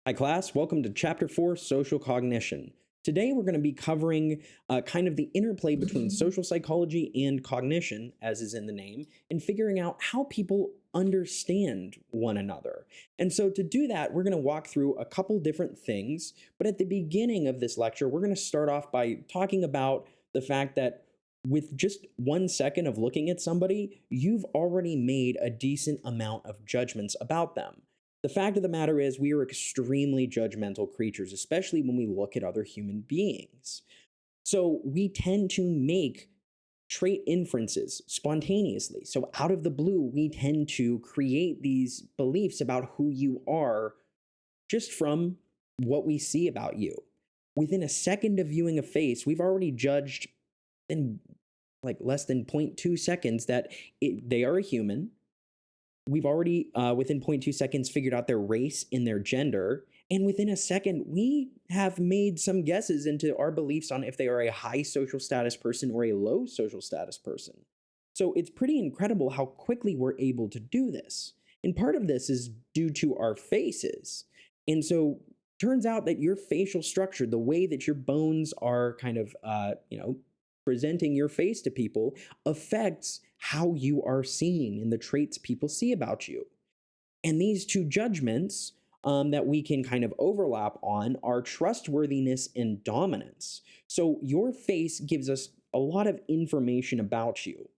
Hi, class. Welcome to Chapter 4 Social Cognition. Today, we're going to be covering kind of the interplay between social psychology and cognition, as is in the name, and figuring out how people understand one another. And so, to do that, we're going to walk through a couple different things. But at the beginning of this lecture, we're going to start off by talking about the fact that with just 1 second of looking at somebody, you've already made a decent amount of judgments about them. The fact of the matter is, we are extremely judgmental creatures, especially when we look at other human beings. So we tend to make trait inferences spontaneously. So out of the blue, we tend to create these beliefs about who you are just from what we see about you. Within a second of viewing a face, we've already judged in like less than 0.2 seconds that they are a human. We've already, within 0.2 seconds, figured out their race and their gender. And within a second, we have made some guesses into our beliefs on if they are a high social status person or a low social status person. So it's pretty incredible how quickly we're able to do this. And part of this is due to our faces. And so turns out that your facial structure, the way that your bones are kind of, presenting your face to people affects how you are seen and the traits people see about you. And these two judgments that we can kind of overlap on are trustworthiness and dominance. So your face gives us a lot of information about you.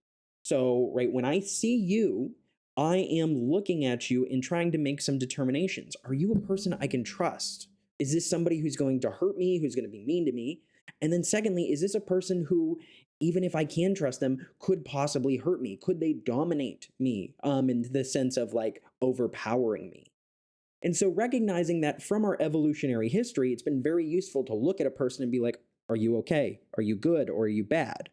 So, right, when I see you, I am looking at you and trying to make some determinations. Are you a person I can trust? Is this somebody who's going to hurt me, who's going to be mean to me? And then secondly, is this a person who, even if I can trust them, could possibly hurt me? Could they dominate me in the sense of like overpowering me? And so recognizing that from our evolutionary history, it's been very useful to look at a person and be like, are you okay? Are you good? Or are you bad?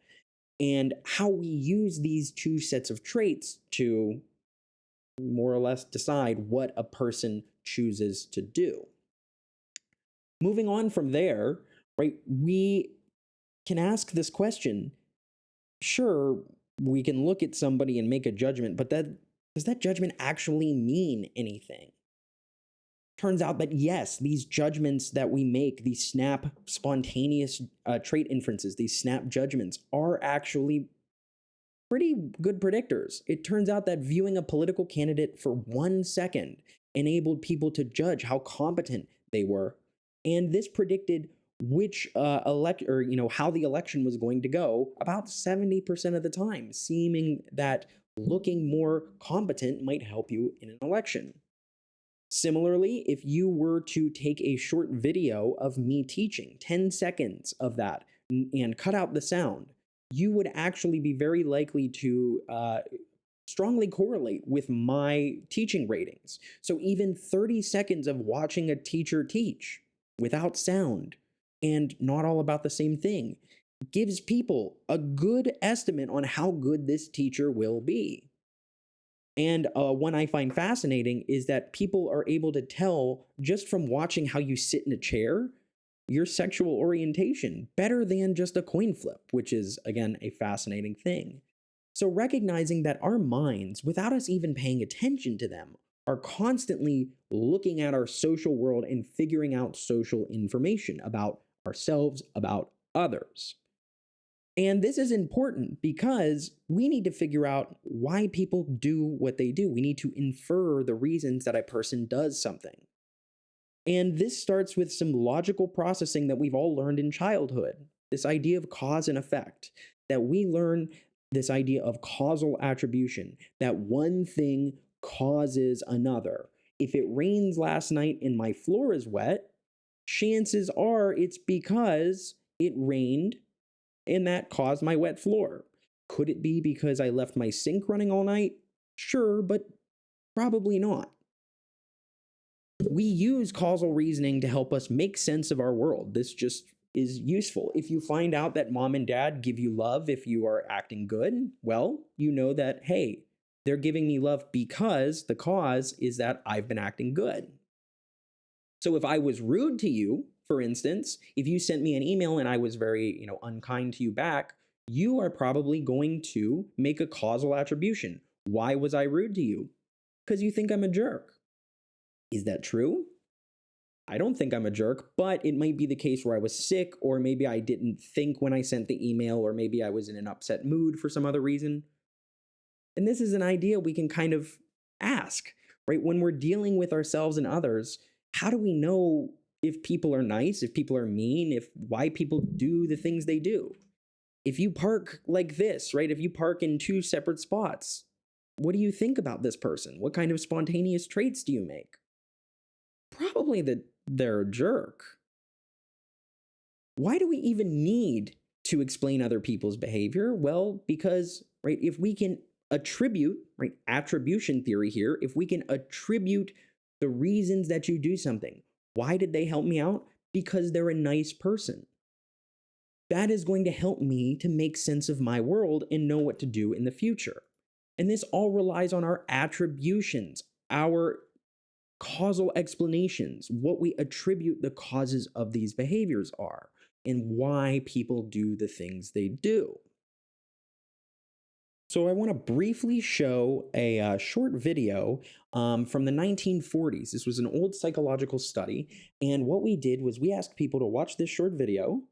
And how we use these two sets of traits to more or less decide what a person chooses to do. Moving on from there, right, we can ask this question. Sure, we can look at somebody and make a judgment, but does that judgment actually mean anything? Turns out that yes, these judgments that we make, these snap spontaneous trait inferences, these snap judgments are actually pretty good predictors. It turns out that viewing a political candidate for 1 second enabled people to judge how competent they were. And this predicted which how the election was going to go about 70% of the time, seeming that looking more competent might help you in an election. Similarly, if you were to take a short video of me teaching, 10 seconds of that, and cut out the sound, you would actually be very likely to strongly correlate with my teaching ratings. So even 30 seconds of watching a teacher teach without sound and not all about the same thing gives people a good estimate on how good this teacher will be. And one I find fascinating is that people are able to tell just from watching how you sit in a chair your sexual orientation better than just a coin flip, which is, again, a fascinating thing. So recognizing that our minds, without us even paying attention to them, are constantly looking at our social world and figuring out social information about ourselves, about others. And this is important because we need to figure out why people do what they do. We need to infer the reasons that a person does something. And this starts with some logical processing that we've all learned in childhood. This idea of cause and effect, that we learn this idea of causal attribution, that one thing causes another. If it rains last night and my floor is wet, chances are it's because it rained and that caused my wet floor. Could it be because I left my sink running all night? Sure, but probably not. We use causal reasoning to help us make sense of our world. This just is useful. If you find out that mom and dad give you love if you are acting good, well, you know that, hey, they're giving me love because the cause is that I've been acting good. So if I was rude to you, for instance, if you sent me an email and I was very, unkind to you back, you are probably going to make a causal attribution. Why was I rude to you? Because you think I'm a jerk. Is that true? I don't think I'm a jerk, but it might be the case where I was sick, or maybe I didn't think when I sent the email, or maybe I was in an upset mood for some other reason. And this is an idea we can kind of ask, right? When we're dealing with ourselves and others, how do we know if people are nice, if people are mean, if why people do the things they do? If you park like this, right? If you park in two separate spots, what do you think about this person? What kind of spontaneous traits do you make? Probably that they're a jerk. Why do we even need to explain other people's behavior? Well, because, right, if we can attribute, right, attribution theory here, if we can attribute the reasons that you do something, why did they help me out? Because they're a nice person. That is going to help me to make sense of my world and know what to do in the future. And this all relies on our attributions, our causal explanations, what we attribute the causes of these behaviors are, and why people do the things they do. So I want to briefly show a short video from the 1940s. This was an old psychological study, and what we did was we asked people to watch this short video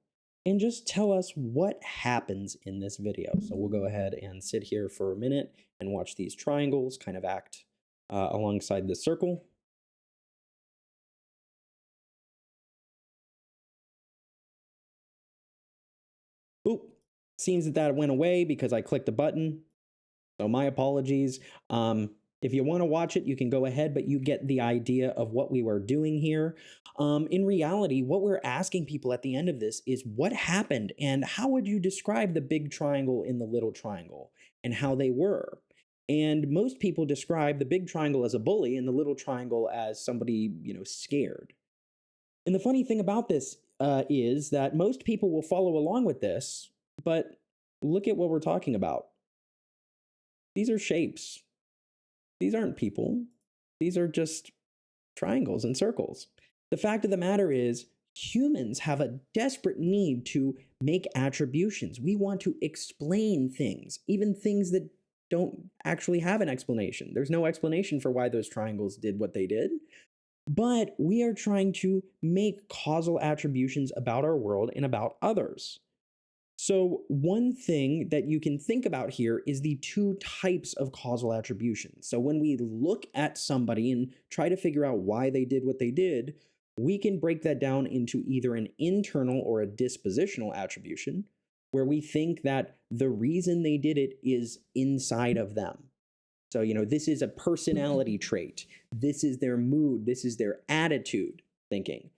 and just tell us what happens in this video. So we'll go ahead and sit here for a minute and watch these triangles kind of act alongside the circle. Oop, seems that went away because I clicked a button. So my apologies. If you want to watch it, you can go ahead, but you get the idea of what we were doing here. In reality, what we're asking people at the end of this is what happened and how would you describe the big triangle in the little triangle and how they were? And most people describe the big triangle as a bully and the little triangle as somebody, scared. And the funny thing about this is that most people will follow along with this, but look at what we're talking about. These are shapes. These aren't people. These are just triangles and circles. The fact of the matter is, humans have a desperate need to make attributions. We want to explain things, even things that don't actually have an explanation. There's no explanation for why those triangles did what they did. But we are trying to make causal attributions about our world and about others. So one thing that you can think about here is the two types of causal attribution. So when we look at somebody and try to figure out why they did what they did, we can break that down into either an internal or a dispositional attribution, where we think that the reason they did it is inside of them. So, this is a personality trait. This is their mood. This is their attitude thinking.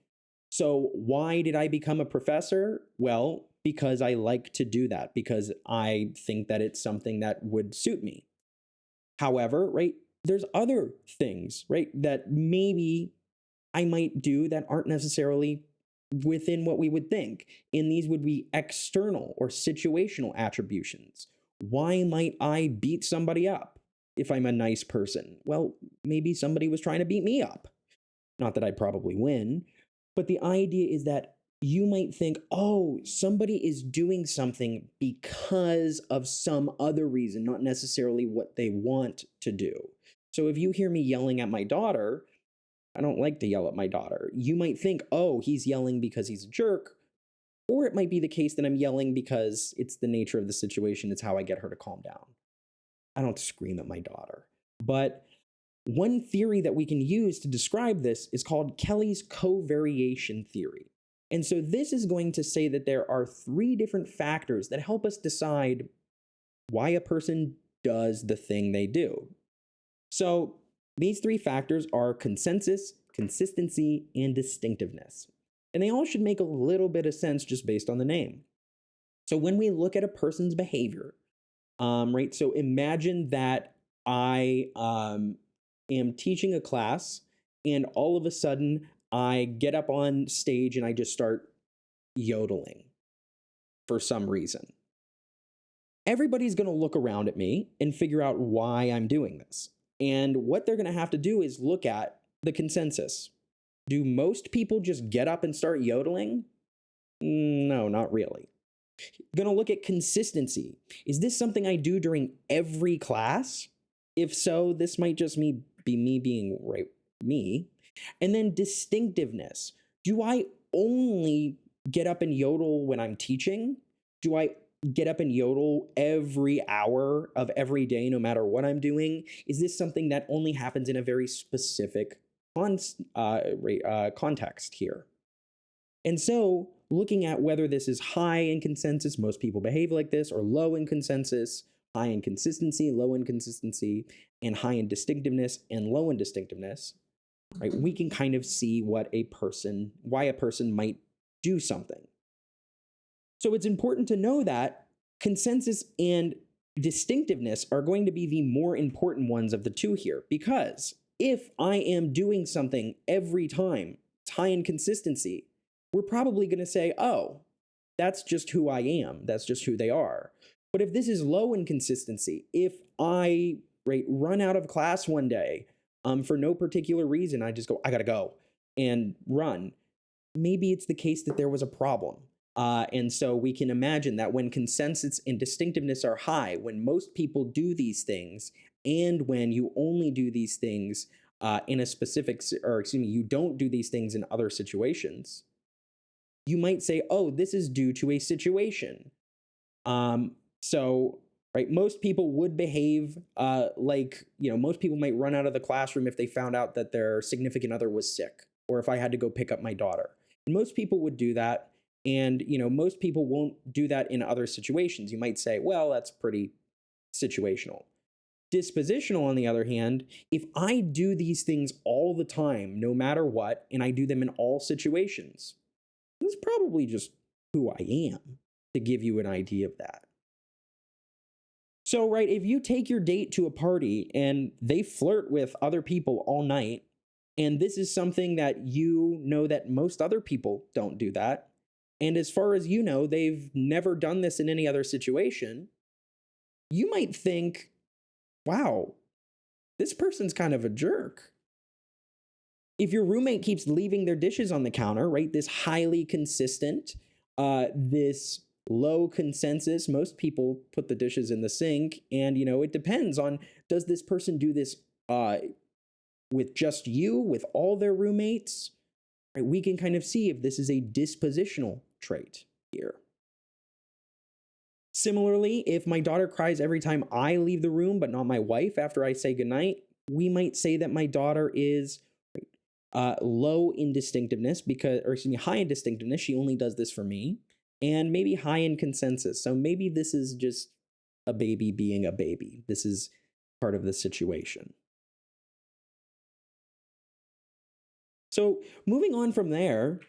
So why did I become a professor? Well, because I like to do that, because I think that it's something that would suit me. However, right, there's other things, right, that maybe I might do that aren't necessarily within what we would think. And these would be external or situational attributions. Why might I beat somebody up if I'm a nice person? Well, maybe somebody was trying to beat me up. Not that I'd probably win, but the idea is that you might think, oh, somebody is doing something because of some other reason, not necessarily what they want to do. So if you hear me yelling at my daughter, I don't like to yell at my daughter. You might think, oh, he's yelling because he's a jerk. Or it might be the case that I'm yelling because it's the nature of the situation. It's how I get her to calm down. I don't scream at my daughter. But one theory that we can use to describe this is called Kelly's covariation theory. And so this is going to say that there are three different factors that help us decide why a person does the thing they do. So these three factors are consensus, consistency, and distinctiveness. And they all should make a little bit of sense just based on the name. So when we look at a person's behavior, right, so imagine that I am teaching a class and all of a sudden I get up on stage and I just start yodeling for some reason. Everybody's going to look around at me and figure out why I'm doing this. And what they're going to have to do is look at the consensus. Do most people just get up and start yodeling? No, not really. Going to look at consistency. Is this something I do during every class? If so, this might just be me being right me. And then distinctiveness. Do I only get up and yodel when I'm teaching? Do I get up and yodel every hour of every day, no matter what I'm doing? Is this something that only happens in a very specific context here? And so, looking at whether this is high in consensus, most people behave like this, or low in consensus, high in consistency, low in consistency, and high in distinctiveness and low in distinctiveness, right? We can kind of see why a person might do something. So it's important to know that consensus and distinctiveness are going to be the more important ones of the two here, because if I am doing something every time, it's high in consistency, we're probably going to say, oh, that's just who I am. That's just who they are. But if this is low in consistency, if I run out of class one day for no particular reason, I just go, I got to go and run. Maybe it's the case that there was a problem. And so we can imagine that when consensus and distinctiveness are high, when most people do these things, and when you only do these things in a specific, or excuse me, you don't do these things in other situations, you might say, oh, this is due to a situation. So, right, most people would behave most people might run out of the classroom if they found out that their significant other was sick, or if I had to go pick up my daughter. And most people would do that. And, most people won't do that in other situations. You might say, well, that's pretty situational. Dispositional, on the other hand, if I do these things all the time, no matter what, and I do them in all situations, that's probably just who I am, to give you an idea of that. So, right, if you take your date to a party and they flirt with other people all night, and this is something that you know that most other people don't do that, and as far as you know, they've never done this in any other situation, you might think, wow, this person's kind of a jerk. If your roommate keeps leaving their dishes on the counter, right, this highly consistent, this low consensus, most people put the dishes in the sink, and, it depends on, does this person do this with just you, with all their roommates? Right, we can kind of see if this is a dispositional trait here. Similarly, if my daughter cries every time I leave the room, but not my wife after I say goodnight, we might say that my daughter is low in distinctiveness high in distinctiveness. She only does this for me, and maybe high in consensus. So maybe this is just a baby being a baby. This is part of the situation. So moving on from there,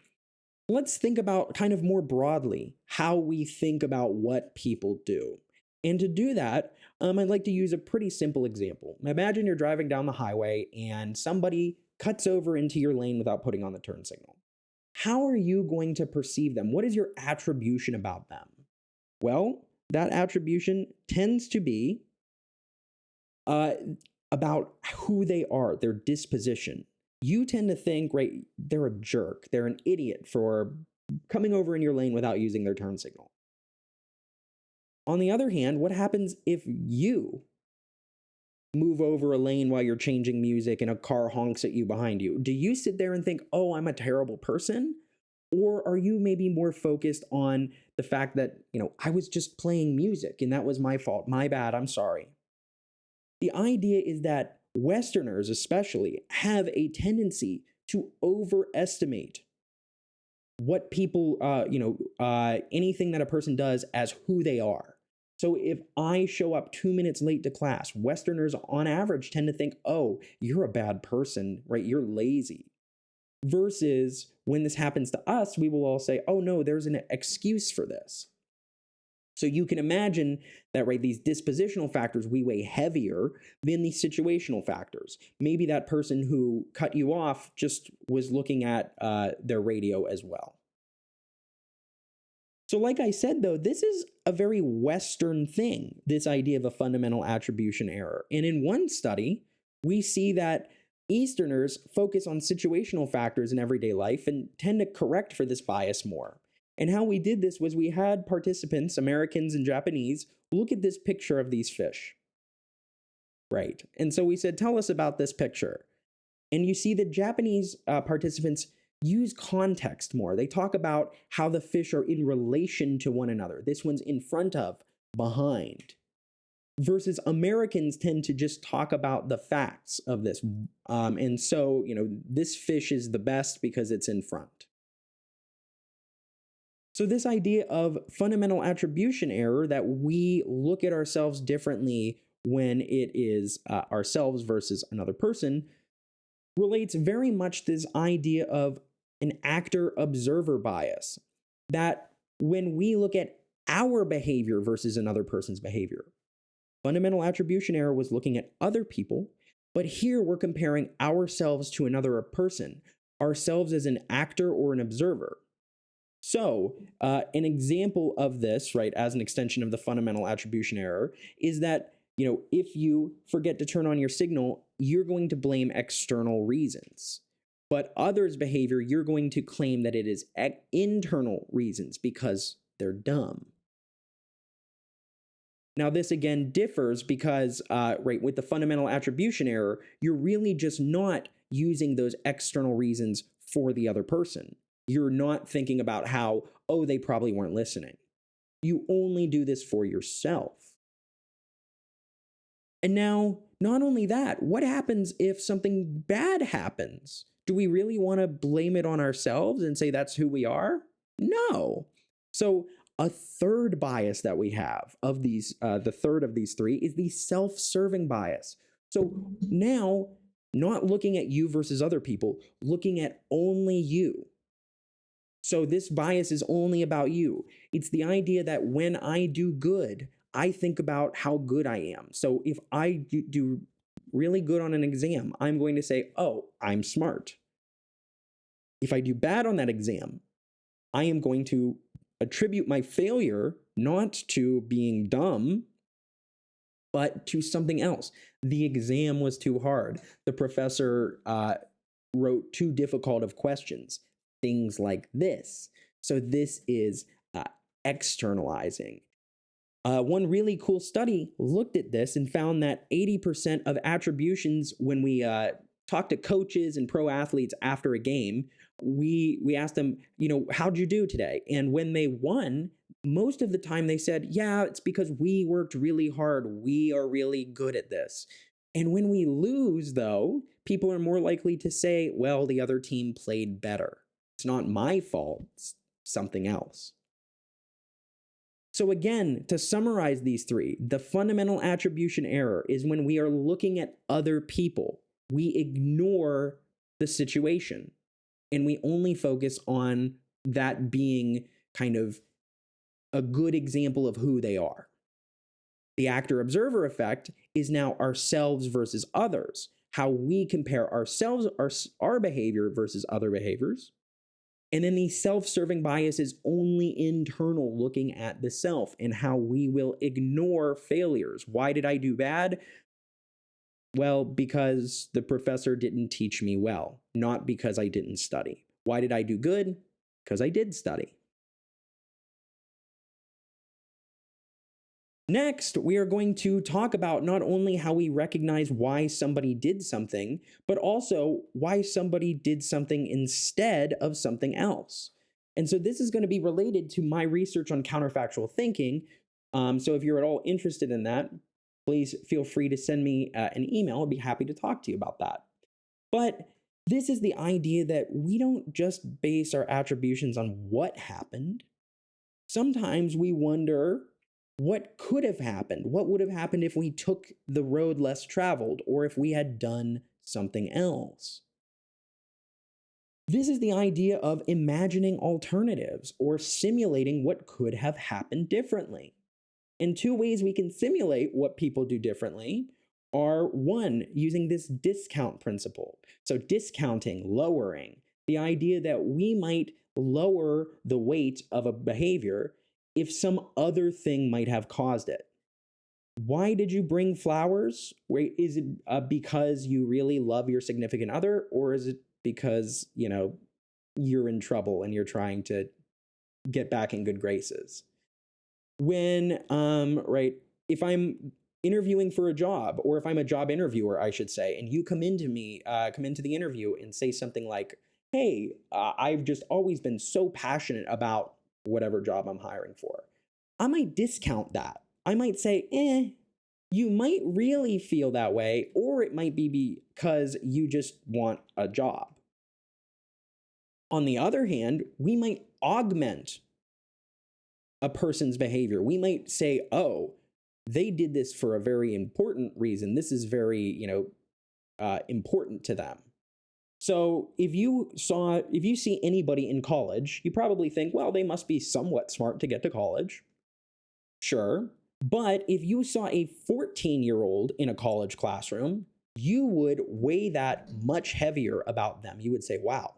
let's think about kind of more broadly how we think about what people do. And to do that, I'd like to use a pretty simple example. Imagine you're driving down the highway and somebody cuts over into your lane without putting on the turn signal. How are you going to perceive them? What is your attribution about them? Well, that attribution tends to be about who they are, their disposition. You tend to think, right, they're a jerk, they're an idiot for coming over in your lane without using their turn signal. On the other hand, what happens if you move over a lane while you're changing music and a car honks at you behind you? Do you sit there and think, oh, I'm a terrible person? Or are you maybe more focused on the fact that, I was just playing music and that was my fault, my bad, I'm sorry? The idea is that Westerners especially have a tendency to overestimate what people, anything that a person does as who they are. So if I show up 2 minutes late to class, Westerners on average tend to think, oh, you're a bad person, right? You're lazy. Versus when this happens to us, we will all say, oh no, there's an excuse for this. So you can imagine that, right, these dispositional factors we weigh heavier than the situational factors. Maybe that person who cut you off just was looking at their radio as well. So like I said, though, this is a very Western thing, this idea of a fundamental attribution error. And in one study, we see that Easterners focus on situational factors in everyday life and tend to correct for this bias more. And how we did this was we had participants, Americans and Japanese, look at this picture of these fish. Right. And so we said, tell us about this picture. And you see the Japanese participants use context more. They talk about how the fish are in relation to one another. This one's in front of, behind. Versus Americans tend to just talk about the facts of this. And so, this fish is the best because it's in front. So this idea of fundamental attribution error, that we look at ourselves differently when it is ourselves versus another person, relates very much to this idea of an actor-observer bias, that when we look at our behavior versus another person's behavior, fundamental attribution error was looking at other people, but here we're comparing ourselves to another person, ourselves as an actor or an observer. So an example of this, right, as an extension of the fundamental attribution error, is that, if you forget to turn on your signal, you're going to blame external reasons. But others' behavior, you're going to claim that it is internal reasons because they're dumb. Now, this again differs because, right, with the fundamental attribution error, you're really just not using those external reasons for the other person. You're not thinking about how, oh, they probably weren't listening. You only do this for yourself. And now, not only that, what happens if something bad happens? Do we really want to blame it on ourselves and say that's who we are? No. So a third bias that we have of these, the third of these three, is the self-serving bias. So now, not looking at you versus other people, looking at only you. So this bias is only about you. It's the idea that when I do good, I think about how good I am. So if I do really good on an exam, I'm going to say, oh, I'm smart. If I do bad on that exam, I am going to attribute my failure not to being dumb, but to something else. The exam was too hard. The professor wrote too difficult of questions. Things like this. So this is externalizing. One really cool study looked at this and found that 80% of attributions, when we talk to coaches and pro athletes after a game, we asked them, how'd you do today? And when they won, most of the time they said, yeah, it's because we worked really hard. We are really good at this. And when we lose, though, people are more likely to say, well, the other team played better. It's not my fault, it's something else. So again, to summarize these three, the fundamental attribution error is when we are looking at other people, we ignore the situation, and we only focus on that being kind of a good example of who they are. The actor-observer effect is now ourselves versus others, how we compare ourselves, our behavior versus other behaviors. And then the self-serving bias is only internal, looking at the self and how we will ignore failures. Why did I do bad? Well, because the professor didn't teach me well, not because I didn't study. Why did I do good? Because I did study. Next, we are going to talk about not only how we recognize why somebody did something, but also why somebody did something instead of something else. And so this is going to be related to my research on counterfactual thinking. So if you're at all interested in that, please feel free to send me an email. I'd be happy to talk to you about that. But this is the idea that we don't just base our attributions on what happened. Sometimes we wonder, what could have happened? What would have happened if we took the road less traveled, or if we had done something else? This is the idea of imagining alternatives or simulating what could have happened differently. And two ways we can simulate what people do differently are, one, using this discount principle. So discounting, lowering, the idea that we might lower the weight of a behavior if some other thing might have caused it. Why did you bring flowers? Wait, is it because you really love your significant other, or is it because, you're in trouble and you're trying to get back in good graces? When, right, if I'm interviewing for a job, or if I'm a job interviewer, I should say, and you come into the interview and say something like, hey, I've just always been so passionate about whatever job I'm hiring for. I might discount that. I might say, you might really feel that way, or it might be because you just want a job. On the other hand, we might augment a person's behavior. We might say, oh, they did this for a very important reason. This is very, important to them. So if you see anybody in college, you probably think, well, they must be somewhat smart to get to college. Sure. But if you saw a 14-year-old in a college classroom, you would weigh that much heavier about them. You would say, wow,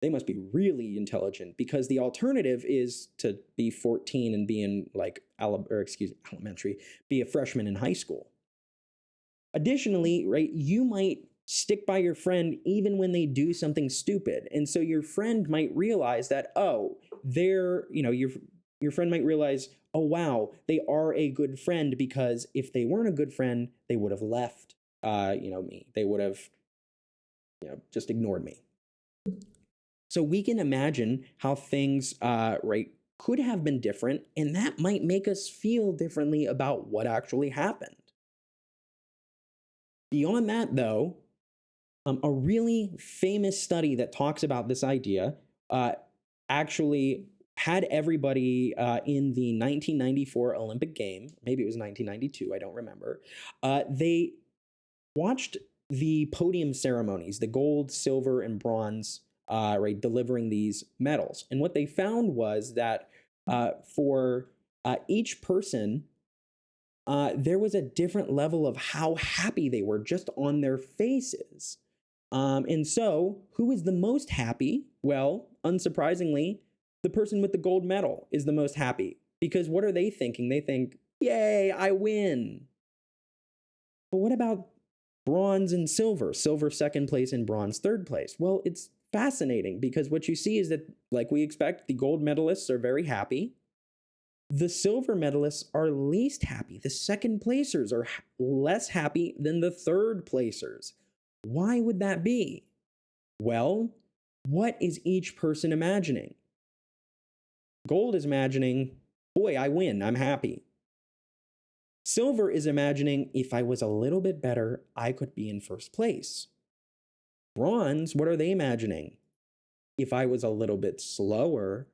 they must be really intelligent, because the alternative is to be 14 and be in elementary, be a freshman in high school. Additionally, right, you might stick by your friend even when they do something stupid. And so your friend might realize that, oh, your friend might realize, oh, wow, they are a good friend, because if they weren't a good friend, they would have left, me. They would have, just ignored me. So we can imagine how things, could have been different, and that might make us feel differently about what actually happened. Beyond that, though, a really famous study that talks about this idea actually had everybody in the 1994 Olympic game, maybe it was 1992, I don't remember, they watched the podium ceremonies, the gold, silver, and bronze, delivering these medals. And what they found was that for each person, there was a different level of how happy they were just on their faces. And so, who is the most happy? Well, unsurprisingly, the person with the gold medal is the most happy. Because what are they thinking? They think, yay, I win. But what about bronze and silver? Silver second place and bronze third place. Well, it's fascinating, because what you see is that, like we expect, the gold medalists are very happy. The silver medalists are least happy. The second placers are less happy than the third placers. Why would that be? Well, what is each person imagining? Gold is imagining, boy, I win, I'm happy. Silver is imagining, if I was a little bit better, I could be in first place. Bronze, what are they imagining? If I was a little bit slower,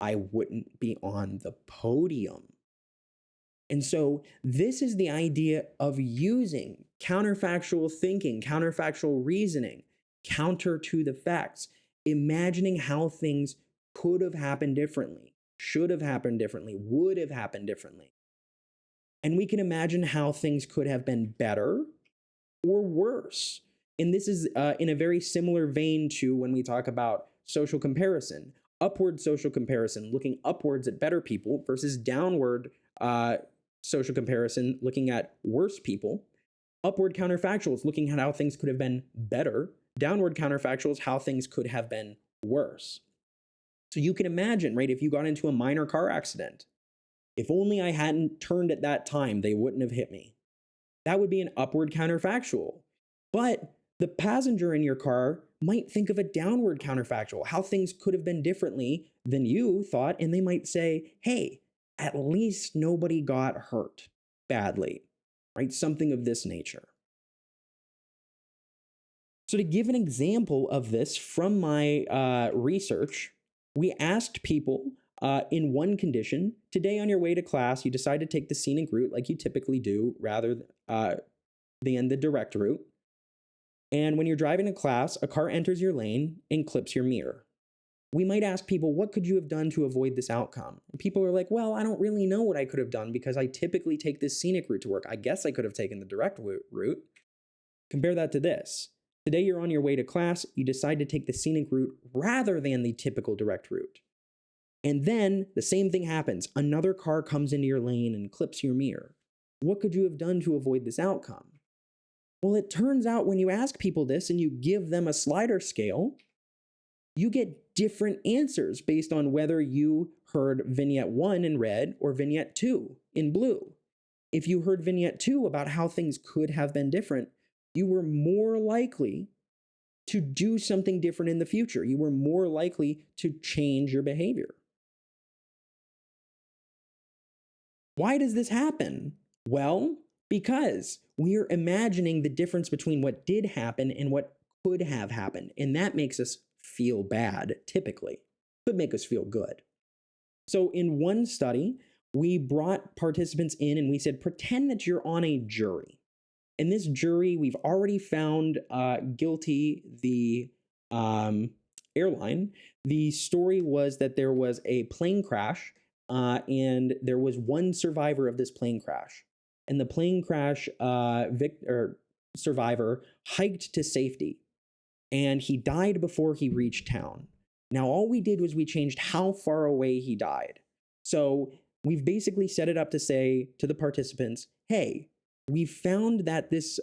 I wouldn't be on the podium. And so this is the idea of using counterfactual thinking, counterfactual reasoning, counter to the facts, imagining how things could have happened differently, should have happened differently, would have happened differently. And we can imagine how things could have been better or worse. And this is in a very similar vein to when we talk about social comparison, upward social comparison, looking upwards at better people, versus downward social comparison, looking at worse people. Upward counterfactuals, looking at how things could have been better. Downward counterfactuals, how things could have been worse. So you can imagine, right, if you got into a minor car accident, if only I hadn't turned at that time, they wouldn't have hit me. That would be an upward counterfactual. But the passenger in your car might think of a downward counterfactual, how things could have been differently than you thought, and they might say, hey, at least nobody got hurt badly, right? Something of this nature. So to give an example of this from my research, we asked people in one condition, today on your way to class, you decide to take the scenic route like you typically do rather than the direct route. And when you're driving to class, a car enters your lane and clips your mirror. We might ask people, what could you have done to avoid this outcome? And people are like, well, I don't really know what I could have done because I typically take this scenic route to work. I guess I could have taken the direct route. Compare that to this. Today you're on your way to class, you decide to take the scenic route rather than the typical direct route. And then the same thing happens. Another car comes into your lane and clips your mirror. What could you have done to avoid this outcome? Well, it turns out when you ask people this and you give them a slider scale, you get different answers based on whether you heard vignette 1 in red or vignette 2 in blue. if you heard vignette 2 about how things could have been different, you were more likely to do something different in the future. You were more likely to change your behavior. Why does this happen? Well, because we're imagining the difference between what did happen and what could have happened. And that makes us feel bad, typically. Could make us feel good. So in one study, we brought participants in and we said, pretend that you're on a jury. In this jury, we've already found guilty the airline. The story was that there was a plane crash and there was one survivor of this plane crash. And the plane crash survivor hiked to safety and he died before he reached town. Now, all we did was we changed how far away he died. So we've basically set it up to say to the participants, hey, we found that this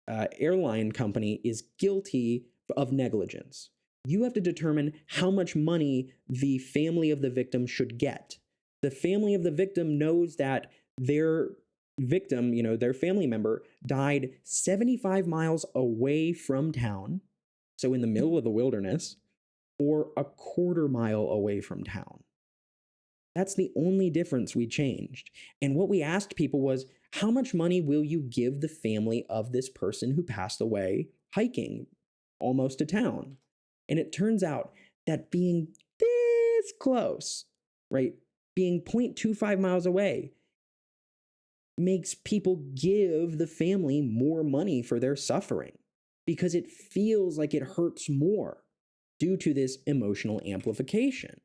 airline company is guilty of negligence. You have to determine how much money the family of the victim should get. The family of the victim knows that their victim, their family member, died 75 miles away from town, so in the middle of the wilderness, or a quarter mile away from town. That's the only difference we changed. And what we asked people was, how much money will you give the family of this person who passed away hiking almost to town? And it turns out that being this close, right, being 0.25 miles away, makes people give the family more money for their suffering because it feels like it hurts more due to this emotional amplification.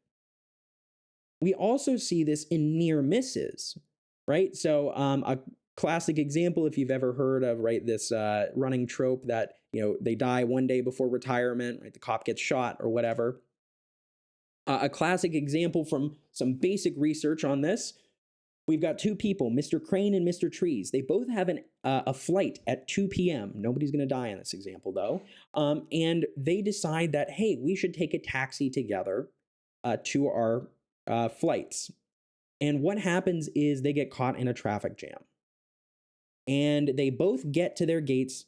We also see this in near misses, right? So a classic example, if you've ever heard of, right, this running trope that, they die one day before retirement, right? The cop gets shot or whatever. A classic example from some basic research on this, we've got two people, Mr. Crane and Mr. Trees. They both have a flight at 2 p.m. Nobody's going to die in this example, though. And they decide that, hey, we should take a taxi together to our flights. And what happens is they get caught in a traffic jam. And they both get to their gates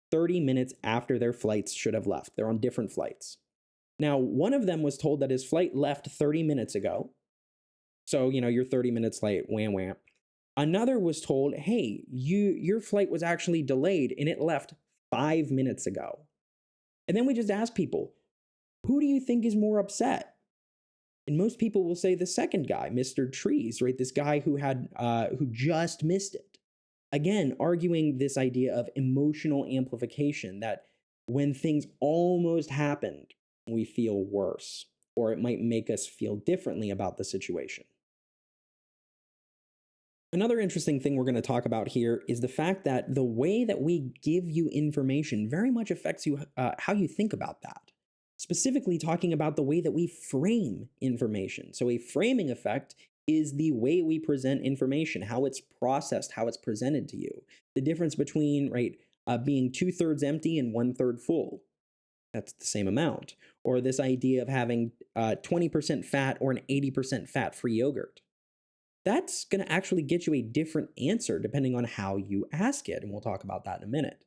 30 minutes after their flights should have left. They're on different flights. Now, one of them was told that his flight left 30 minutes ago. So, you're 30 minutes late, wham, wham. Another was told, hey, your flight was actually delayed and it left 5 minutes ago. And then we just ask people, who do you think is more upset? And most people will say the second guy, Mr. Trees, right? This guy who just missed it. Again, arguing this idea of emotional amplification, that when things almost happened, we feel worse, or it might make us feel differently about the situation. Another interesting thing we're going to talk about here is the fact that the way that we give you information very much affects you how you think about that. Specifically talking about the way that we frame information. So a framing effect is the way we present information, how it's processed, how it's presented to you. The difference between, being 2/3 empty and 1/3 full. That's the same amount. Or this idea of having 20% fat or an 80% fat-free yogurt. That's going to actually get you a different answer depending on how you ask it, and we'll talk about that in a minute.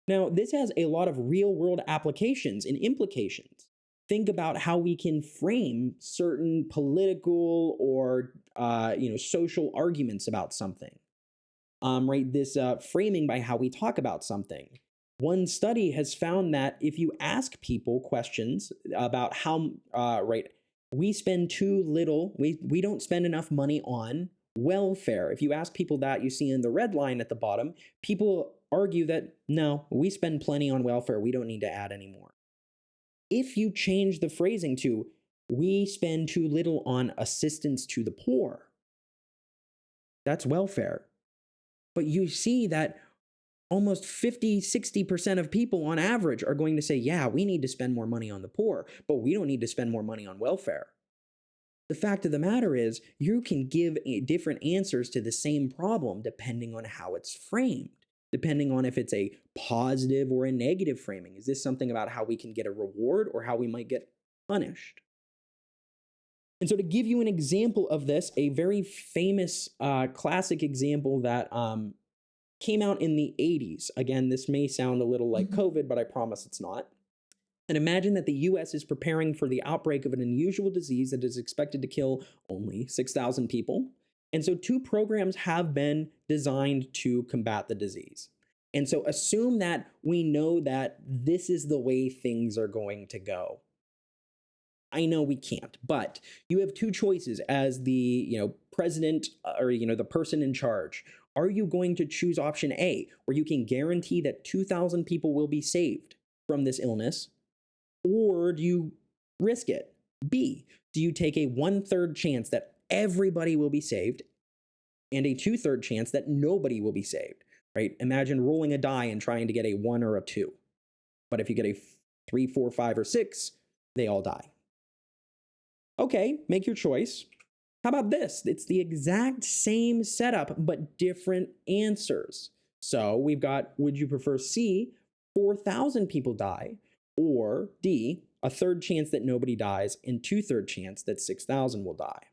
Now, this has a lot of real-world applications and implications. Think about how we can frame certain political or social arguments about something. This framing by how we talk about something. One study has found that if you ask people questions about how we spend too little, we don't spend enough money on welfare. If you ask people that, you see in the red line at the bottom, people argue that, no, we spend plenty on welfare, we don't need to add any more. If you change the phrasing to, we spend too little on assistance to the poor, that's welfare. But you see that almost 50-60% of people on average are going to say, yeah, we need to spend more money on the poor, but we don't need to spend more money on welfare. The fact of the matter is, you can give different answers to the same problem depending on how it's framed, depending on if it's a positive or a negative framing. Is this something about how we can get a reward or how we might get punished? And so to give you an example of this, a very famous classic example that came out in the 80s. Again, this may sound a little like COVID, but I promise it's not. And imagine that the US is preparing for the outbreak of an unusual disease that is expected to kill only 6,000 people. And so 2 programs have been designed to combat the disease. And so assume that we know that this is the way things are going to go. I know we can't, but you have 2 choices as the, president or, the person in charge. Are you going to choose option A, where you can guarantee that 2,000 people will be saved from this illness? Or do you risk it? B, do you take a 1/3 chance that everybody will be saved and a 2/3 chance that nobody will be saved, right? Imagine rolling a die and trying to get a 1 or a 2. But if you get a 3, 4, 5, or 6, they all die. Okay, make your choice. How about this? It's the exact same setup, but different answers. So we've got, would you prefer C, 4,000 people die, or D, a 1/3 chance that nobody dies and 2/3 chance that 6,000 will die?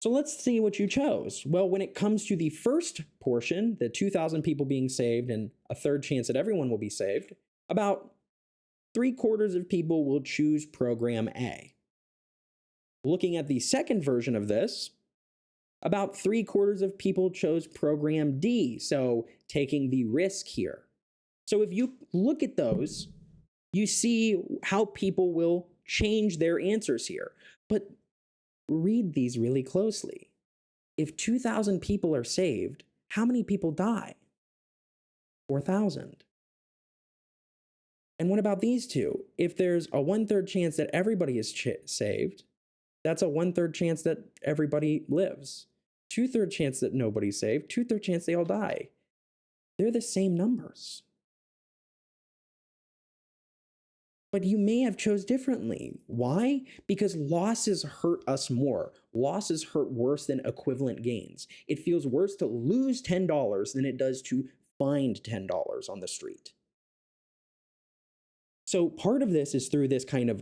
So let's see what you chose. Well, when it comes to the first portion, the 2,000 people being saved and a 1/3 chance that everyone will be saved, about 3/4 of people will choose program A. Looking at the second version of this, about 3/4 of people chose program D, so taking the risk here. So if you look at those, you see how people will change their answers here. But read these really closely. If 2,000 people are saved, how many people die? 4,000. And what about these two? If there's a 1/3 chance that everybody is saved, that's a 1/3 chance that everybody lives. 2/3 chance that nobody's saved, 2/3 chance they all die. They're the same numbers. But you may have chose differently. Why? Because losses hurt us more. Losses hurt worse than equivalent gains. It feels worse to lose $10 than it does to find $10 on the street. So part of this is through this kind of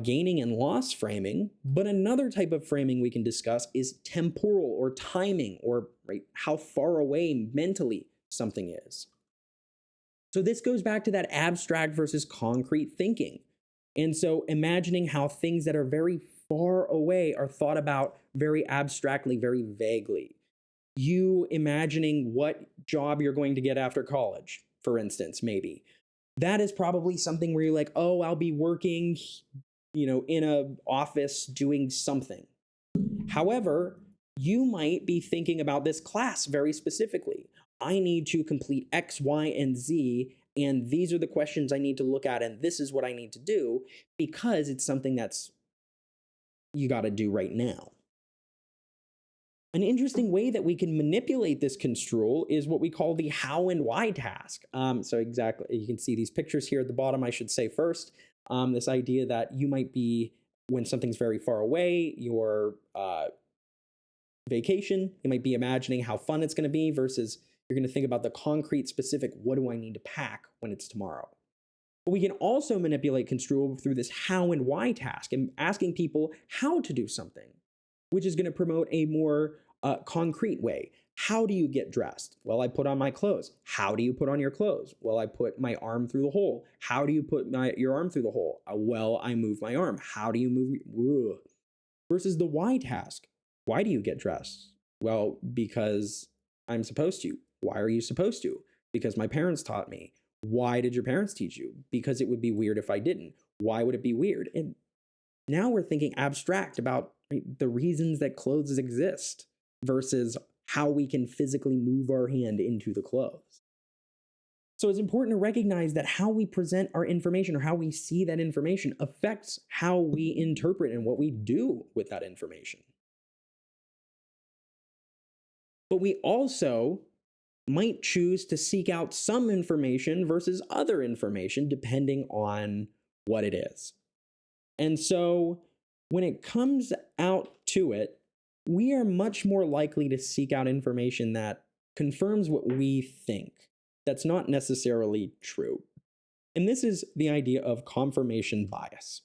gaining and loss framing, but another type of framing we can discuss is temporal or timing, or right, how far away mentally something is. So this goes back to that abstract versus concrete thinking. And so imagining how things that are very far away are thought about very abstractly, very vaguely. You imagining what job you're going to get after college, for instance, maybe. That is probably something where you're like, oh, I'll be working, in an office doing something. However, you might be thinking about this class very specifically. I need to complete X, Y, and Z, and these are the questions I need to look at, and this is what I need to do, because it's something that's you got to do right now. An interesting way that we can manipulate this construal is what we call the how and why task. So exactly, you can see these pictures here at the bottom, I should say first. This idea that you might be, when something's very far away, your vacation, you might be imagining how fun it's going to be versus you're going to think about the concrete specific, what do I need to pack when it's tomorrow? But we can also manipulate construal through this how and why task and asking people how to do something, which is going to promote a more concrete way. How do you get dressed? Well, I put on my clothes. How do you put on your clothes? Well, I put my arm through the hole. How do you put your arm through the hole? Well, I move my arm. How do you move? Ugh. Versus the why task. Why do you get dressed? Well, because I'm supposed to. Why are you supposed to? Because my parents taught me. Why did your parents teach you? Because it would be weird if I didn't. Why would it be weird? And now we're thinking abstract about the reasons that clothes exist versus how we can physically move our hand into the clothes. So it's important to recognize that how we present our information or how we see that information affects how we interpret and what we do with that information. But we also might choose to seek out some information versus other information depending on what it is. And so when it comes out to it, we are much more likely to seek out information that confirms what we think. That's not necessarily true. And this is the idea of confirmation bias.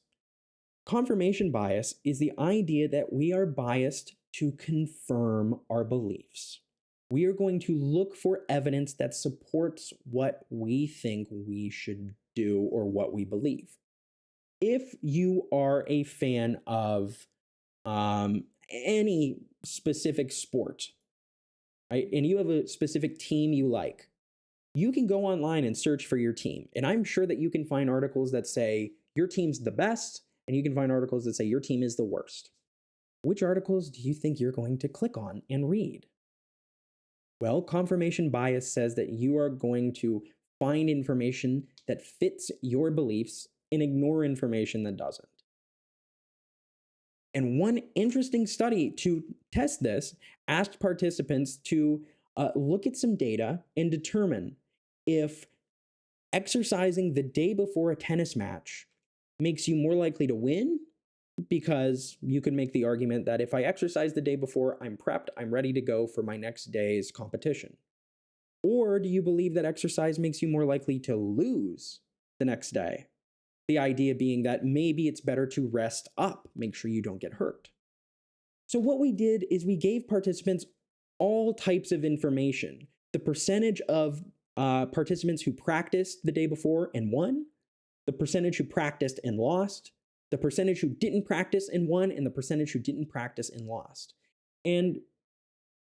Confirmation bias is the idea that we are biased to confirm our beliefs. We are going to look for evidence that supports what we think we should do or what we believe. If you are a fan of any specific sport, right, and you have a specific team you like, you can go online and search for your team. And I'm sure that you can find articles that say your team's the best, and you can find articles that say your team is the worst. Which articles do you think you're going to click on and read? Well, confirmation bias says that you are going to find information that fits your beliefs and ignore information that doesn't. And one interesting study to test this asked participants to look at some data and determine if exercising the day before a tennis match makes you more likely to win, because you could make the argument that if I exercise the day before, I'm prepped, I'm ready to go for my next day's competition. Or do you believe that exercise makes you more likely to lose the next day? The idea being that maybe it's better to rest up, make sure you don't get hurt. So what we did is we gave participants all types of information. The percentage of participants who practiced the day before and won, the percentage who practiced and lost, the percentage who didn't practice and won, and the percentage who didn't practice and lost. And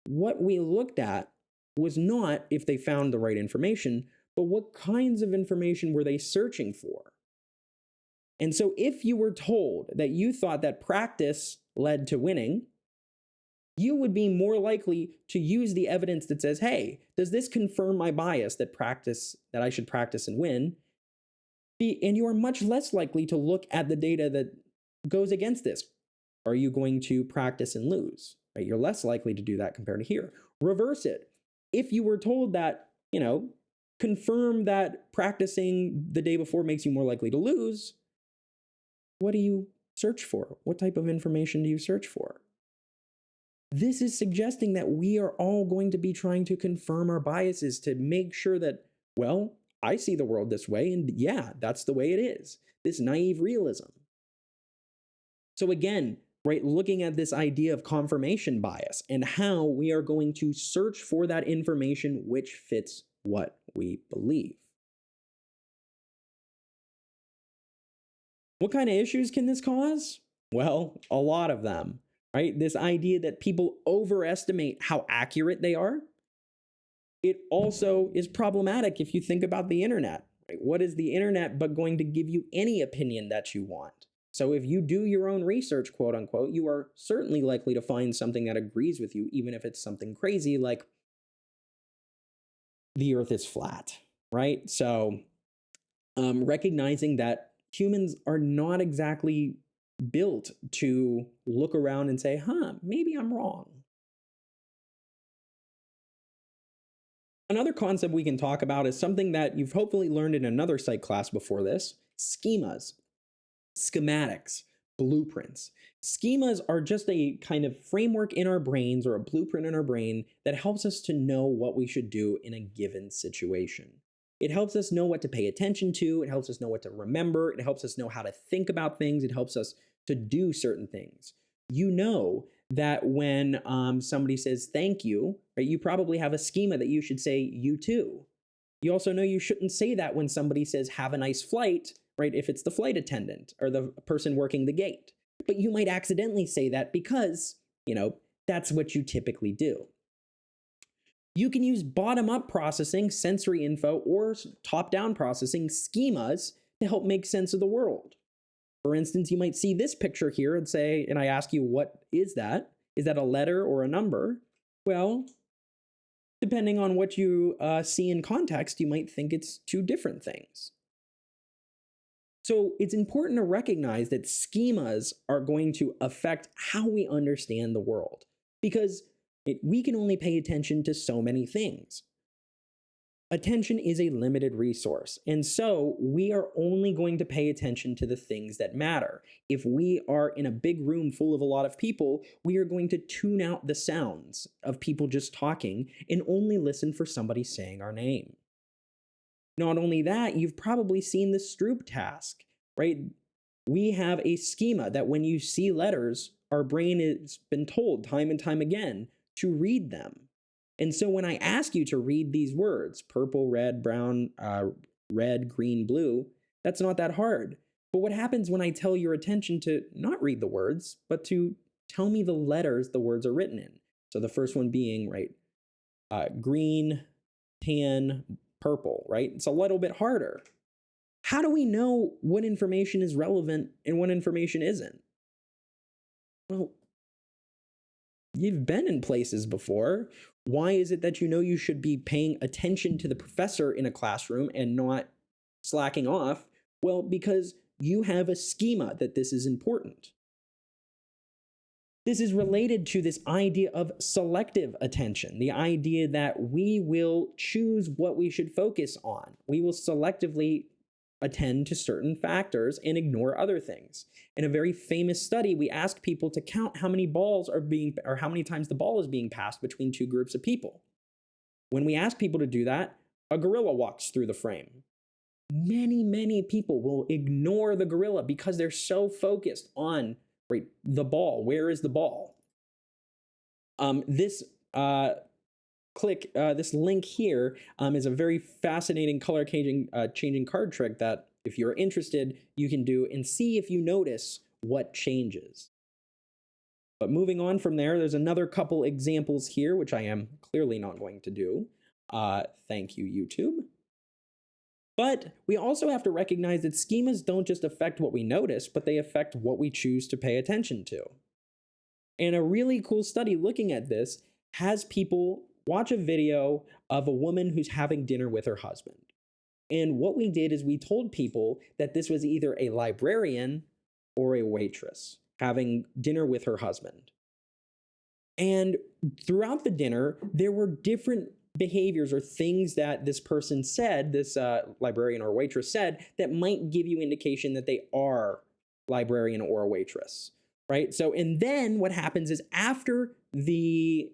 what we looked at was not if they found the right information, but what kinds of information were they searching for? And so if you were told that you thought that practice led to winning, you would be more likely to use the evidence that says, hey, does this confirm my bias that I should practice and win? And you are much less likely to look at the data that goes against this. Are you going to practice and lose? Right? You're less likely to do that compared to here. Reverse it. If you were told that, confirm that practicing the day before makes you more likely to lose, what do you search for? What type of information do you search for? This is suggesting that we are all going to be trying to confirm our biases to make sure that, well, I see the world this way, and yeah, that's the way it is. This naive realism. So again, right, looking at this idea of confirmation bias and how we are going to search for that information which fits what we believe. What kind of issues can this cause? Well, a lot of them, right? This idea that people overestimate how accurate they are. It also is problematic if you think about the internet. Right? What is the internet but going to give you any opinion that you want? So if you do your own research, quote unquote, you are certainly likely to find something that agrees with you, even if it's something crazy like the earth is flat, right? So recognizing that humans are not exactly built to look around and say, maybe I'm wrong. Another concept we can talk about is something that you've hopefully learned in another psych class before this: schemas, schematics, blueprints. Schemas are just a kind of framework in our brains, or a blueprint in our brain, that helps us to know what we should do in a given situation. It helps us know what to pay attention to. It helps us know what to remember. It helps us know how to think about things. It helps us to do certain things. You know that when somebody says thank you, right, you probably have a schema that you should say you too. You also know you shouldn't say that when somebody says have a nice flight, right, if it's the flight attendant or the person working the gate. But you might accidentally say that because, that's what you typically do. You can use bottom-up processing, sensory info, or top-down processing, schemas, to help make sense of the world. For instance, you might see this picture here and I ask you, what is that? Is that a letter or a number? Well, depending on what you see in context, you might think it's two different things. So it's important to recognize that schemas are going to affect how we understand the world, because we can only pay attention to so many things. Attention is a limited resource, and so we are only going to pay attention to the things that matter. If we are in a big room full of a lot of people, we are going to tune out the sounds of people just talking and only listen for somebody saying our name. Not only that, you've probably seen the Stroop task, right? We have a schema that when you see letters, our brain has been told time and time again to read them. And so when I ask you to read these words, purple, red, brown, red, green, blue, that's not that hard. But what happens when I tell your attention to not read the words, but to tell me the letters the words are written in? So the first one being, right, green, tan, purple, right? It's a little bit harder. How do we know what information is relevant and what information isn't? Well, you've been in places before. Why is it that you know you should be paying attention to the professor in a classroom and not slacking off? Well, because you have a schema that this is important. This is related to this idea of selective attention, the idea that we will choose what we should focus on. We will selectively attend to certain factors and ignore other things. In a very famous study, we asked people to count how many balls are being, or how many times the ball is being passed between two groups of people. When we ask people to do that, a gorilla walks through the frame. Many people will ignore the gorilla because they're so focused on, right, the ball. Where is the ball? This link here is a very fascinating color changing card trick that, if you're interested, you can do and see if you notice what changes. But moving on from there, there's another couple examples here, which I am clearly not going to do. Thank you, YouTube. But we also have to recognize that schemas don't just affect what we notice, but they affect what we choose to pay attention to. And a really cool study looking at this has people watch a video of a woman who's having dinner with her husband. And what we did is we told people that this was either a librarian or a waitress having dinner with her husband. And throughout the dinner, there were different behaviors or things that this person said, this librarian or waitress said, that might give you indication that they are librarian or a waitress, right? So, and then what happens is after the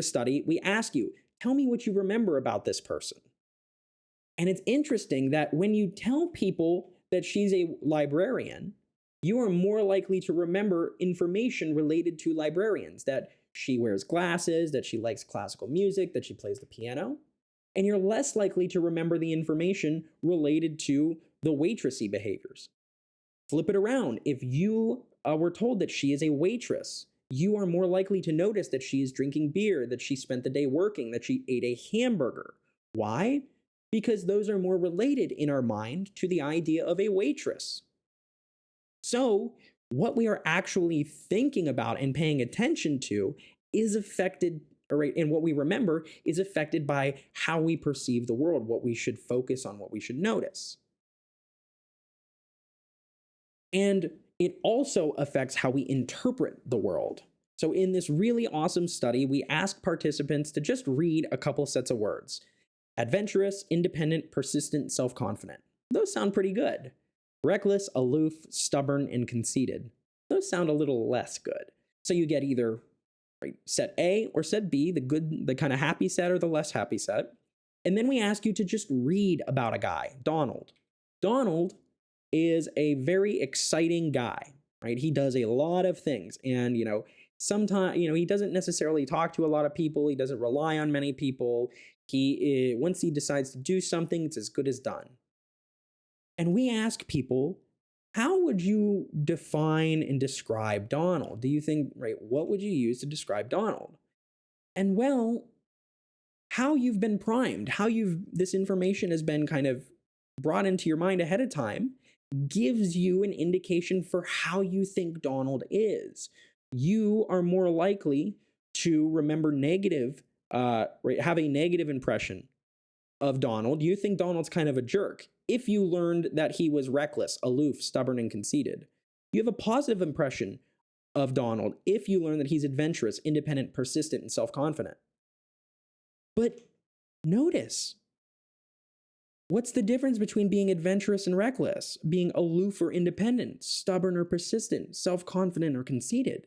study, we ask you, tell me what you remember about this person. And it's interesting that when you tell people that she's a librarian, you are more likely to remember information related to librarians, that she wears glasses, that she likes classical music, that she plays the piano. And you're less likely to remember the information related to the waitressy behaviors. Flip it around. If you were told that she is a waitress, you are more likely to notice that she is drinking beer, that she spent the day working, that she ate a hamburger. Why? Because those are more related in our mind to the idea of a waitress. So, what we are actually thinking about and paying attention to is affected, and what we remember is affected by how we perceive the world, what we should focus on, what we should notice. And it also affects how we interpret the world. So in this really awesome study, we asked participants to just read a couple sets of words. Adventurous, independent, persistent, self-confident. Those sound pretty good. Reckless, aloof, stubborn, and conceited. Those sound a little less good. So you get either set A or set B, the kind of happy set or the less happy set. And then we ask you to just read about a guy, Donald. Donald is a very exciting guy, right? He does a lot of things. And, sometimes, he doesn't necessarily talk to a lot of people. He doesn't rely on many people. Once he decides to do something, it's as good as done. And we ask people, how would you define and describe Donald? Do you think, what would you use to describe Donald? And well, how you've been primed, this information has been kind of brought into your mind ahead of time, gives you an indication for how you think Donald is. You are more likely to remember have a negative impression of Donald. You think Donald's kind of a jerk. If you learned that he was reckless, aloof, stubborn, and conceited, you have a positive impression of Donald if you learn that he's adventurous, independent, persistent, and self-confident. But notice, what's the difference between being adventurous and reckless, being aloof or independent, stubborn or persistent, self-confident or conceited?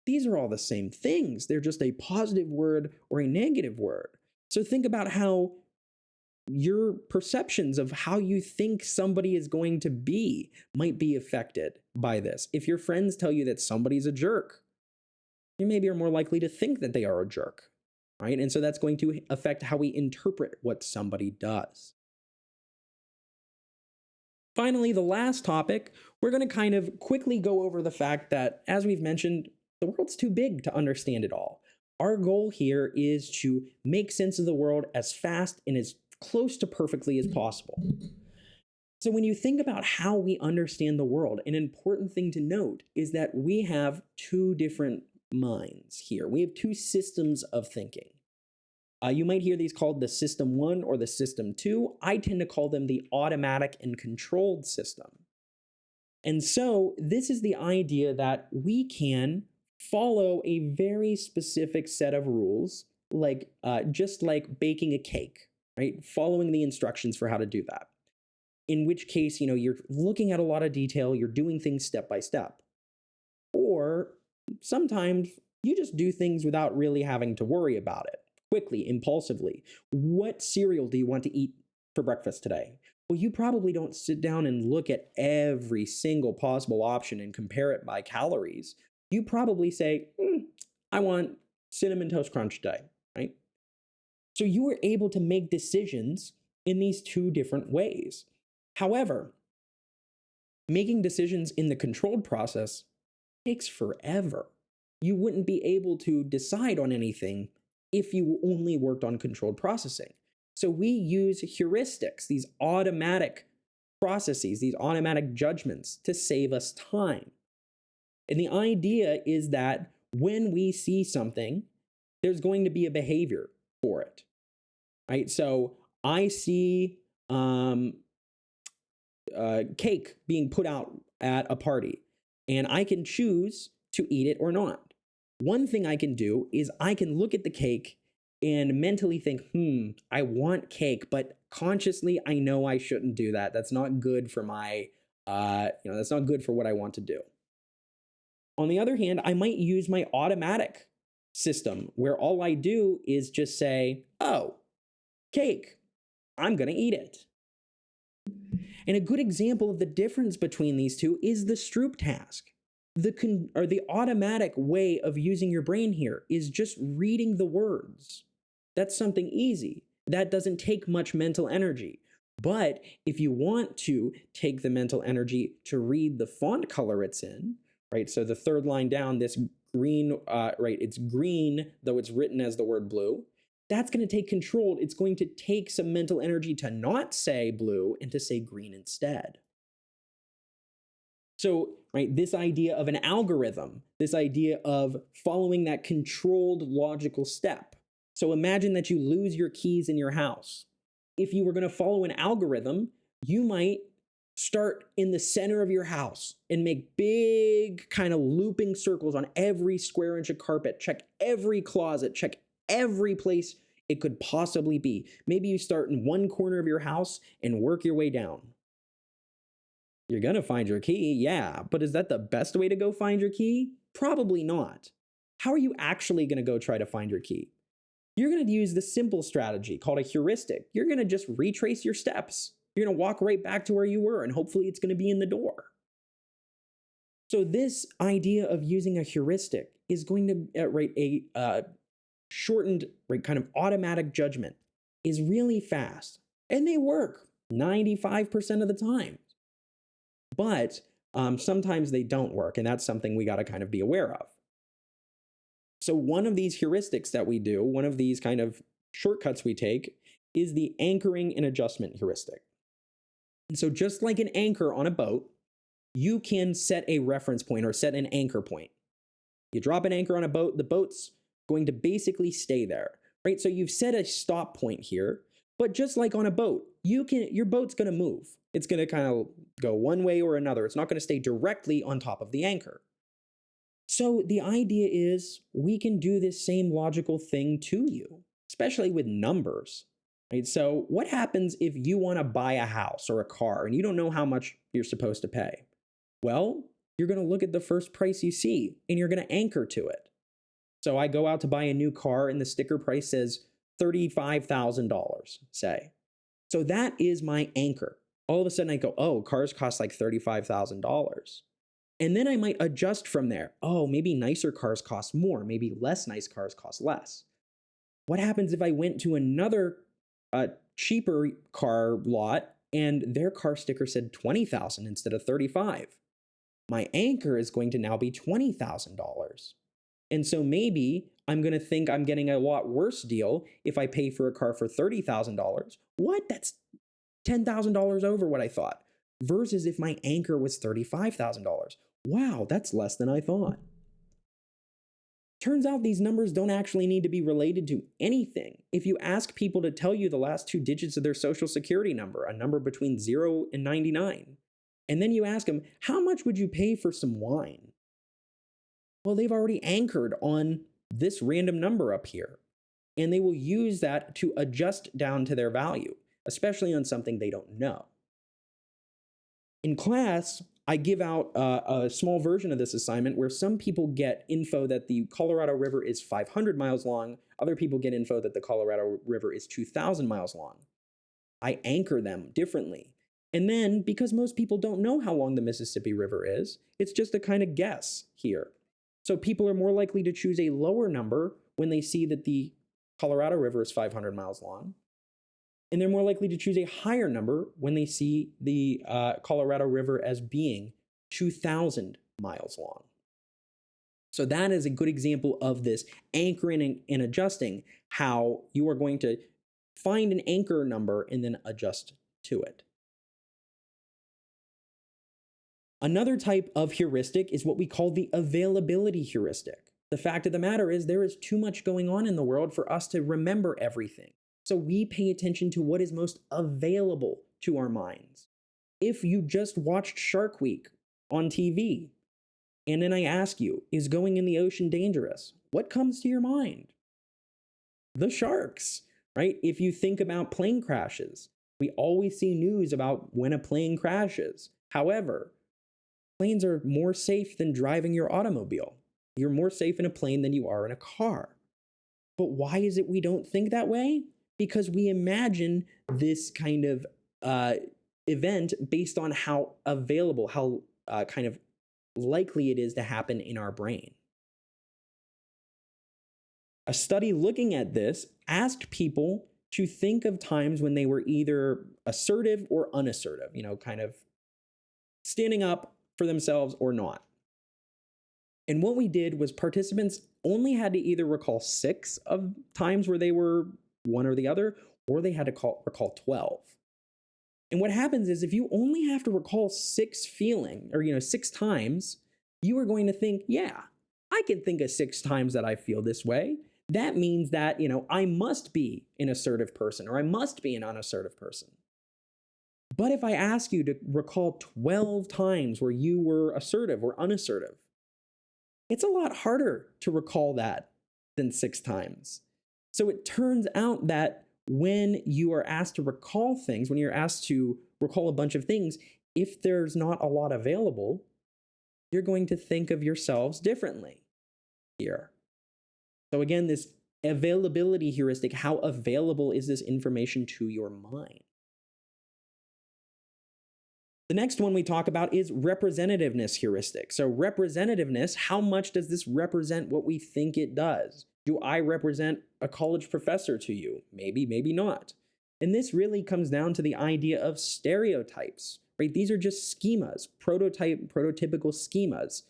These are all the same things. They're just a positive word or a negative word. So think about how your perceptions of how you think somebody is going to be might be affected by this. If your friends tell you that somebody's a jerk, you maybe are more likely to think that they are a jerk, right? And so that's going to affect how we interpret what somebody does. Finally, the last topic, we're going to kind of quickly go over the fact that, as we've mentioned, the world's too big to understand it all. Our goal here is to make sense of the world as fast and as close to perfectly as possible. So when you think about how we understand the world, an important thing to note is that we have two different minds here. We have two systems of thinking. You might hear these called the system 1 or the system 2. I tend to call them the automatic and controlled system. And so this is the idea that we can follow a very specific set of rules, like just like baking a cake, right? Following the instructions for how to do that. In which case, you're looking at a lot of detail, you're doing things step by step. Or sometimes you just do things without really having to worry about it. Quickly, impulsively. What cereal do you want to eat for breakfast today? Well, you probably don't sit down and look at every single possible option and compare it by calories. You probably say, I want Cinnamon Toast Crunch today, right? So you were able to make decisions in these two different ways. However, making decisions in the controlled process takes forever. You wouldn't be able to decide on anything if you only worked on controlled processing. So we use heuristics, these automatic processes, these automatic judgments to save us time. And the idea is that when we see something, there's going to be a behavior for it, right? So I see cake being put out at a party, and I can choose to eat it or not. One thing I can do is I can look at the cake and mentally think, I want cake, but consciously I know I shouldn't do that. That's not good for my, that's not good for what I want to do. On the other hand, I might use my automatic system where all I do is just say, oh, cake, I'm going to eat it. And a good example of the difference between these two is the Stroop task. The automatic way of using your brain here is just reading the words. That's something easy. That doesn't take much mental energy. But if you want to take the mental energy to read the font color it's in, right? So the third line down, this green, right? It's green, though it's written as the word blue. That's going to take control. It's going to take some mental energy to not say blue and to say green instead. So, right, this idea of an algorithm, this idea of following that controlled logical step. So imagine that you lose your keys in your house. If you were going to follow an algorithm, you might start in the center of your house and make big kind of looping circles on every square inch of carpet, check every closet, check every place it could possibly be. Maybe you start in one corner of your house and work your way down. You're going to find your key, yeah, but is that the best way to go find your key? Probably not. How are you actually going to go try to find your key? You're going to use the simple strategy called a heuristic. You're going to just retrace your steps. You're going to walk right back to where you were, and hopefully it's going to be in the door. So this idea of using a heuristic is going to write a shortened, kind of automatic judgment is really fast, and they work 95% of the time. But sometimes they don't work, and that's something we got to kind of be aware of. So one of these heuristics that we do, one of these kind of shortcuts we take, is the anchoring and adjustment heuristic. And so just like an anchor on a boat, you can set a reference point or set an anchor point. You drop an anchor on a boat, the boat's going to basically stay there, right? So you've set a stop point here, but just like on a boat, your boat's going to move. It's going to kind of go one way or another. It's not going to stay directly on top of the anchor. So the idea is we can do this same logical thing to you, especially with numbers, right? So what happens if you want to buy a house or a car and you don't know how much you're supposed to pay? Well, you're going to look at the first price you see and you're going to anchor to it. So I go out to buy a new car and the sticker price says $35,000, say. So that is my anchor. All of a sudden I go, oh, cars cost like $35,000. And then I might adjust from there. Oh, maybe nicer cars cost more. Maybe less nice cars cost less. What happens if I went to another cheaper car lot and their car sticker said 20,000 instead of 35? My anchor is going to now be $20,000. And so maybe I'm going to think I'm getting a lot worse deal if I pay for a car for $30,000. What? That's $10,000 over what I thought. Versus if my anchor was $35,000. Wow, that's less than I thought. Turns out these numbers don't actually need to be related to anything. If you ask people to tell you the last 2 digits of their social security number, a number between 0 and 99, and then you ask them, how much would you pay for some wine? Well, they've already anchored on this random number up here, and they will use that to adjust down to their value, especially on something they don't know. In class, I give out a small version of this assignment where some people get info that the Colorado River is 500 miles long. Other people get info that the Colorado River is 2,000 miles long. I anchor them differently. And then, because most people don't know how long the Mississippi River is, it's just a kind of guess here. So people are more likely to choose a lower number when they see that the Colorado River is 500 miles long. And they're more likely to choose a higher number when they see the Colorado River as being 2,000 miles long. So that is a good example of this anchoring and adjusting, how you are going to find an anchor number and then adjust to it. Another type of heuristic is what we call the availability heuristic. The fact of the matter is there is too much going on in the world for us to remember everything. So we pay attention to what is most available to our minds. If you just watched Shark Week on TV, and then I ask you, is going in the ocean dangerous? What comes to your mind? The sharks, right? If you think about plane crashes, we always see news about when a plane crashes. However, planes are more safe than driving your automobile. You're more safe in a plane than you are in a car. But why is it we don't think that way? Because we imagine this kind of event based on how available, how kind of likely it is to happen in our brain. A study looking at this asked people to think of times when they were either assertive or unassertive, kind of standing up for themselves or not. And what we did was participants only had to either recall 6 of times where they were one or the other, or they had to recall 12. And what happens is if you only have to recall 6 times, you are going to think, yeah, I can think of 6 times that I feel this way. That means that, I must be an assertive person or I must be an unassertive person. But if I ask you to recall 12 times where you were assertive or unassertive, it's a lot harder to recall that than 6 times. So it turns out that when you are asked to recall things, when you're asked to recall a bunch of things, if there's not a lot available, you're going to think of yourselves differently here. So again, this availability heuristic, how available is this information to your mind? The next one we talk about is representativeness heuristic. So representativeness, how much does this represent what we think it does? Do I represent a college professor to you? Maybe, maybe not. And this really comes down to the idea of stereotypes, right? These are just schemas, prototypical schemas.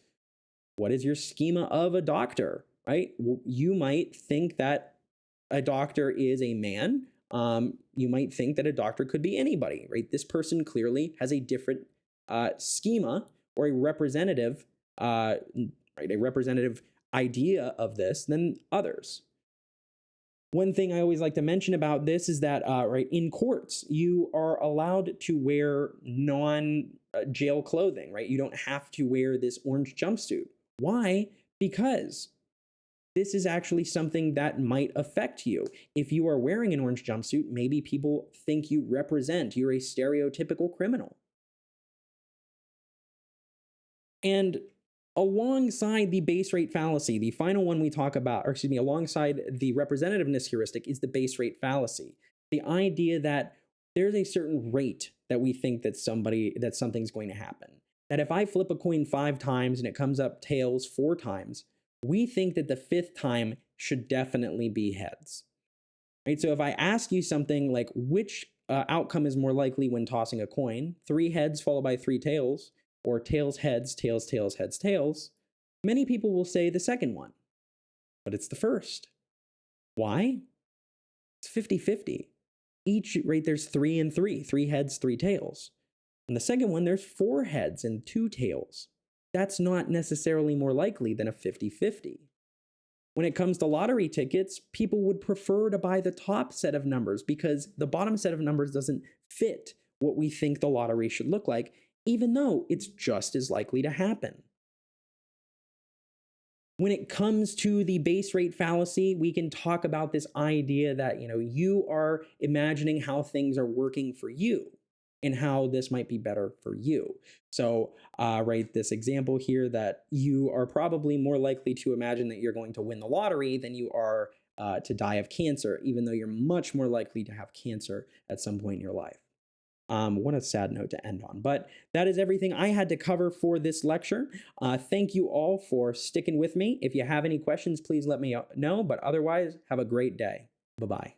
What is your schema of a doctor, right? Well, you might think that a doctor is a man. You might think that a doctor could be anybody, right? This person clearly has a different schema or a representative idea of this than others. One thing I always like to mention about this is that in courts, you are allowed to wear non-jail clothing, right? You don't have to wear this orange jumpsuit. Why? Because this is actually something that might affect you. If you are wearing an orange jumpsuit, maybe people think you're a stereotypical criminal. And alongside the base rate fallacy, the final one we talk about, alongside the representativeness heuristic is the base rate fallacy. The idea that there's a certain rate that we think that something's going to happen. That if I flip a coin 5 times and it comes up tails 4 times, we think that the 5th time should definitely be heads. Right? So if I ask you something like which outcome is more likely when tossing a coin, 3 heads followed by 3 tails, or tails, heads, tails, tails, heads, tails, many people will say the second one, but it's the first. Why? It's 50-50. Each, right, there's 3 and 3, 3 heads, 3 tails. And the second one, there's 4 heads and 2 tails. That's not necessarily more likely than a 50-50. When it comes to lottery tickets, people would prefer to buy the top set of numbers because the bottom set of numbers doesn't fit what we think the lottery should look like, even though it's just as likely to happen. When it comes to the base rate fallacy, we can talk about this idea that, you are imagining how things are working for you and how this might be better for you. So, right, this example here that you are probably more likely to imagine that you're going to win the lottery than you are to die of cancer, even though you're much more likely to have cancer at some point in your life. What a sad note to end on. But that is everything I had to cover for this lecture. Thank you all for sticking with me. If you have any questions, please let me know. But otherwise, have a great day. Bye-bye.